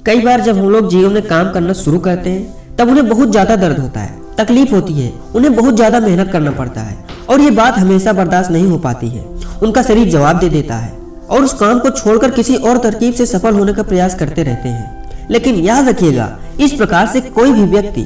कई बार जब हम लोग जीवन में काम करना शुरू करते हैं तब उन्हें बहुत ज्यादा दर्द होता है, तकलीफ होती है, उन्हें बहुत ज्यादा मेहनत करना पड़ता है और ये बात हमेशा बर्दाश्त नहीं हो पाती है। उनका शरीर जवाब दे देता है और उस काम को छोड़कर किसी और तरकीब से सफल होने का प्रयास करते रहते हैं। लेकिन याद रखिएगा, इस प्रकार से कोई भी व्यक्ति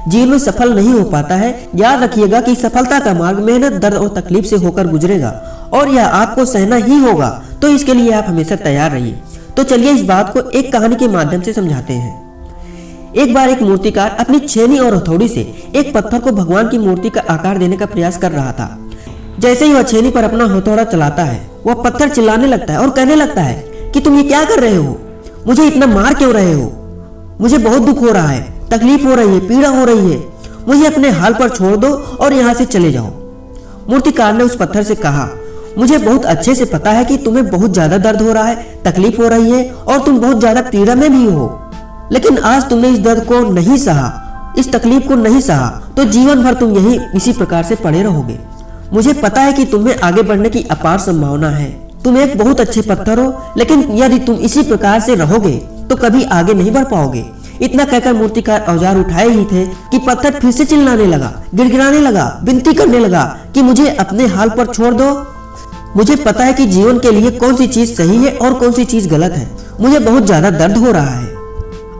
जीवन में सफल नहीं हो पाता है। याद रखिएगा कि सफलता का मार्ग मेहनत, दर्द और तकलीफ से होकर गुजरेगा और यह आपको सहना ही होगा, तो इसके लिए आप हमेशा तैयार रहिए। तो चलिए इस बात को एक कहानी के माध्यम से समझाते हैं। एक बार एक मूर्तिकार अपनी छेनी और हथौड़ी से एक पत्थर को भगवान की मूर्ति का आकार देने का प्रयास कर रहा था। जैसे ही वह छेनी पर अपना हथौड़ा चलाता है, वह पत्थर चिल्लाने लगता है और कहने लगता है कि तुम ये क्या कर रहे हो, मुझे इतना मार क्यों रहे हो, मुझे बहुत दुख हो रहा है, तकलीफ हो रही है, पीड़ा हो रही है, मुझे अपने हाल पर छोड़ दो और यहाँ से चले जाओ। मूर्तिकार ने उस पत्थर से कहा, मुझे बहुत अच्छे से पता है कि तुम्हें बहुत ज्यादा दर्द हो रहा है, तकलीफ हो रही है और तुम बहुत ज्यादा पीड़ा में भी हो, लेकिन आज तुमने इस दर्द को नहीं सहा, इस तकलीफ को नहीं सहा, तो जीवन भर तुम यही इसी प्रकार से पड़े रहोगे। मुझे पता है कि तुम्हें आगे बढ़ने की अपार संभावना है, तुम एक बहुत अच्छे पत्थर हो, लेकिन यदि तुम इसी प्रकार से रहोगे तो कभी आगे नहीं बढ़ पाओगे। इतना कहकर मूर्तिकार औजार उठाए ही थे कि पत्थर फिर से चिल्लाने लगा, गिड़गिड़ाने लगा, विनती करने लगा कि मुझे अपने हाल पर छोड़ दो। मुझे पता है कि जीवन के लिए कौन सी चीज सही है और कौन सी चीज गलत है। मुझे बहुत ज्यादा दर्द हो रहा है,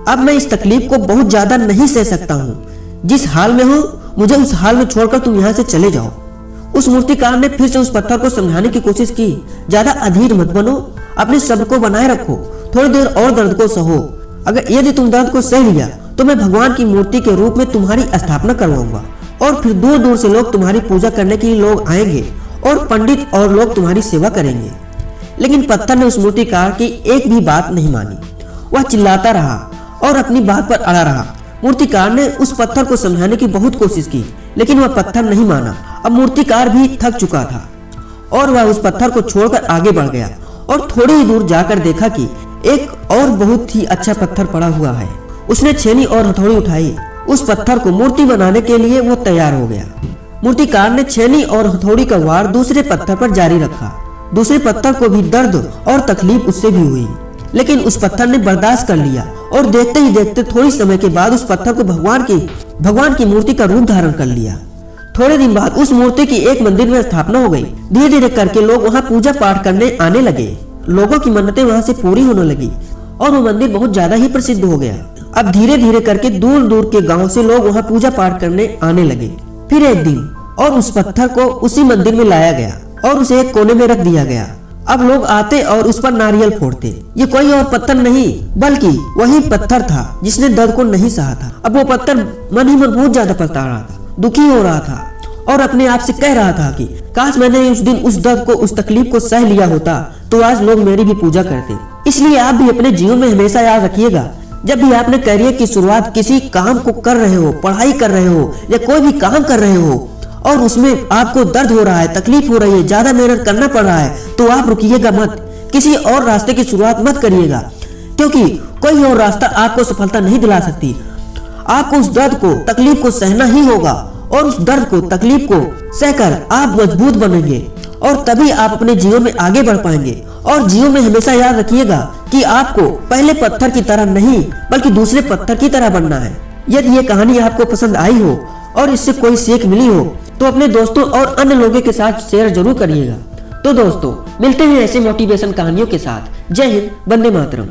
अब मैं इस तकलीफ को बहुत ज्यादा नहीं सह सकता हूँ। जिस हाल में हूँ मुझे उस हाल में छोड़कर तुम यहाँ से चले जाओ। उस मूर्तिकार ने फिर से उस पत्थर को समझाने की कोशिश की, ज्यादा अधीर मत बनो, अपने सब्र को बनाए रखो, थोड़ी देर और दर्द को सहो। अगर यदि तुम दर्द को सह लिया तो मैं भगवान की मूर्ति के रूप में तुम्हारी स्थापना करवाऊंगा और फिर दूर दूर से लोग तुम्हारी पूजा करने के लिए लोग आएंगे और पंडित और लोग तुम्हारी सेवा करेंगे। लेकिन पत्थर ने उस मूर्तिकार की एक भी बात नहीं मानी। वह चिल्लाता रहा और अपनी बात पर अड़ा रहा। मूर्तिकार ने उस पत्थर को समझाने की बहुत कोशिश की, लेकिन वह पत्थर नहीं माना। अब मूर्तिकार भी थक चुका था और वह उस पत्थर को छोड़कर आगे बढ़ गया और थोड़ी ही दूर जाकर देखा कि एक और बहुत ही अच्छा पत्थर पड़ा हुआ है। उसने छेनी और हथौड़ी उठाई, उस पत्थर को मूर्ति बनाने के लिए वो तैयार हो गया। मूर्तिकार ने छेनी और हथौड़ी का वार दूसरे पत्थर पर जारी रखा। दूसरे पत्थर को भी दर्द और तकलीफ उससे भी हुई, लेकिन उस पत्थर ने बर्दाश्त कर लिया और देखते ही देखते थोड़ी समय के बाद उस पत्थर को भगवान की मूर्ति का रूप धारण कर लिया। थोड़े दिन बाद उस मूर्ति की एक मंदिर में स्थापना हो गई। धीरे धीरे करके लोग वहाँ पूजा पाठ करने आने लगे। लोगों की मन्नतें वहाँ से पूरी होने लगी और वो मंदिर बहुत ज्यादा ही प्रसिद्ध हो गया। अब धीरे धीरे करके दूर दूर के गाँव से लोग वहाँ पूजा पाठ करने आने लगे। फिर एक दिन और उस पत्थर को उसी मंदिर में लाया गया और उसे एक कोने में रख दिया गया। अब लोग आते और उस पर नारियल फोड़ते। ये कोई और पत्थर नहीं बल्कि वही पत्थर था जिसने दर्द को नहीं सहा था। अब वो पत्थर मन ही मन बहुत ज्यादा पछता रहा था, दुखी हो रहा था और अपने आप से कह रहा था कि काश मैंने उस दिन उस दर्द को, उस तकलीफ को सह लिया होता तो आज लोग मेरी भी पूजा करते। इसलिए आप भी अपने जीवन में हमेशा याद रखिएगा, जब भी आपने करियर की शुरुआत किसी काम को कर रहे हो, पढ़ाई कर रहे हो या कोई भी काम कर रहे हो और उसमें आपको दर्द हो रहा है, तकलीफ हो रही है, ज्यादा मेहनत करना पड़ रहा है, तो आप रुकिएगा मत, किसी और रास्ते की शुरुआत मत करिएगा, क्योंकि कोई और रास्ता आपको सफलता नहीं दिला सकती। आपको उस दर्द को, तकलीफ को सहना ही होगा और उस दर्द को, तकलीफ को सहकर आप मजबूत बनेंगे और तभी आप अपने जीवन में आगे बढ़ पाएंगे। और जीवन में हमेशा याद रखिएगा कि आपको पहले पत्थर की तरह नहीं बल्कि दूसरे पत्थर की तरह बनना है। यदि ये कहानी आपको पसंद आई हो और इससे कोई सीख मिली हो तो अपने दोस्तों और अन्य लोगों के साथ शेयर जरूर करिएगा। तो दोस्तों, मिलते हैं ऐसे मोटिवेशन कहानियों के साथ। जय हिंद, वंदे मातरम।